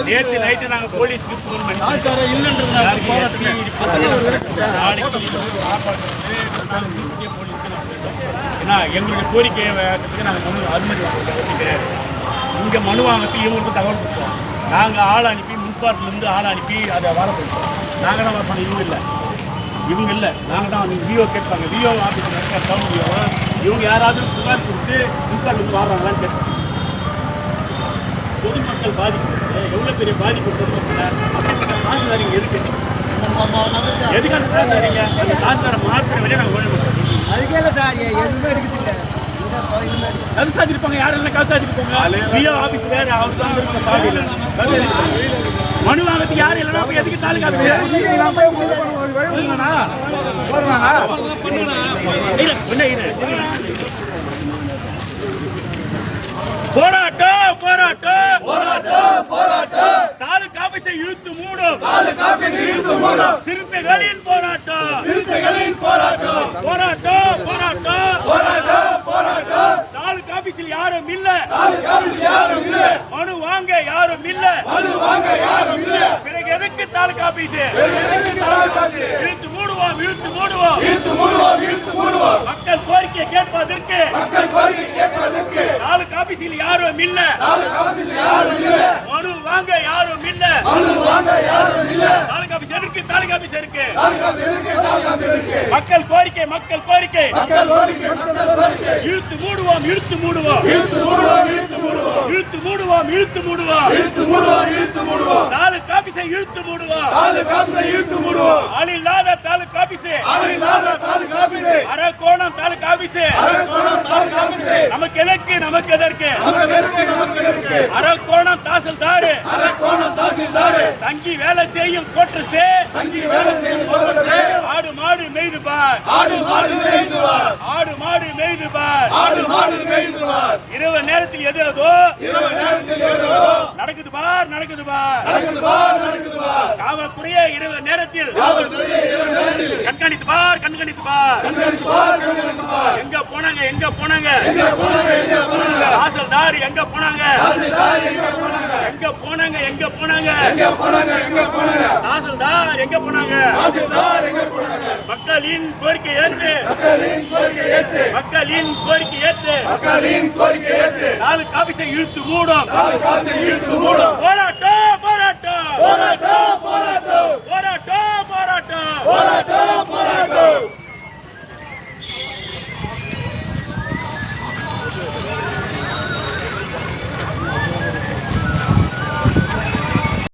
நேற்று நைட்டு நாங்க போலீஸ்க்கு போன் பண்ணி ஏன்னா எங்களுடைய கோரிக்கையை நாங்கள் மனு அனுமதி வாங்க கிடையாது. இங்கே மனு வாங்கி இவங்களுக்கு தகவல் கொடுத்தோம். நாங்கள் ஆள் அனுப்பி முன்பாட்டிலேருந்து ஆள் அனுப்பி அதை வாழ சொல்லிட்டோம். நாங்கள் தான் பண்ணோம். இவங்க இல்லை நாங்கள் தான் விஓ கேட்பாங்க. விஓ ஆஃபீஸ் இவங்க யாராவது புகார் கொடுத்து முன்பாட்டிலேருந்து வாடுறாங்களான்னு கேட்பாங்க. பொதுமக்கள் பாதிப்பு எவ்வளோ பெரிய பாதிப்பு அப்படிப்பட்ட தாசில்தாரிங்க எதுக்காக தாசில்தாரிங்க அந்த தாசில்தாரை மாற்ற வழியாக நாங்கள் ஓட அதுக்கே இல்லை சார் எதுவுமே எடுக்கிறதில்லை. கருசாதி இருப்பாங்க யாரெல்லாம் கருசாதி இருப்பாங்க. விஓ ஆஃபீஸ் வேறு அவர் தான் இருப்பாங்க. சாலையில் மனு வாங்கத்துக்கு யாரும் இல்லைன்னா போய் எதுக்கு தாலுக்கா போராட்டம் போராட்டம் போராட்டம் போராட்டம் தாலுகா ஆபீஸை இழுத்து மூடும். சிறுத்தைகளின் போராட்டம் போராட்டம் போராட்டம் போராட்டம் தாலுகா ஆபீஸில் யாரும் இல்ல. மனு வாங்க யாரும் இல்ல. பிறகு எதுக்கு தாலுகா ஆபீஸ் இழுத்து மூடுவோம் மக்கள் கோரிக்கை கேட்பதற்கு தாலுகா ஆபீஸில் யாரும் இல்ல. மனு வாங்க யாரும் இல்ல. தாலுகா ஆபீஸ் இருக்கு. மக்கள் கோரிக்கை இழுத்து மூடுவோம் தாலுகா ஆபீஸை இழுத்து மூடுவோம். ஆளில்லாத தாலுகா ஆபீஸ் அரக்கோணம் தாலுகா ஆபீஸ் நமக்கு எதற்கு அரக்கோணம் தாசில்தார் தங்கி வேலை செய்யும் கோட்டர்ஸே ஆடு மாடு மேய்து பார் இரவு நேரத்தில் எதோ நடக்குது பார் காவல்துறையே இரவு நேரத்தில் கண்காணித்து பார் எங்க போனாங்க தாசில்தார் எங்க போனாங்க தாசில்தார் எங்க போனாங்க மக்களின் கோரிக்கை ஏற்று தாலுகா ஆபீஸை இழுத்து மூடும்.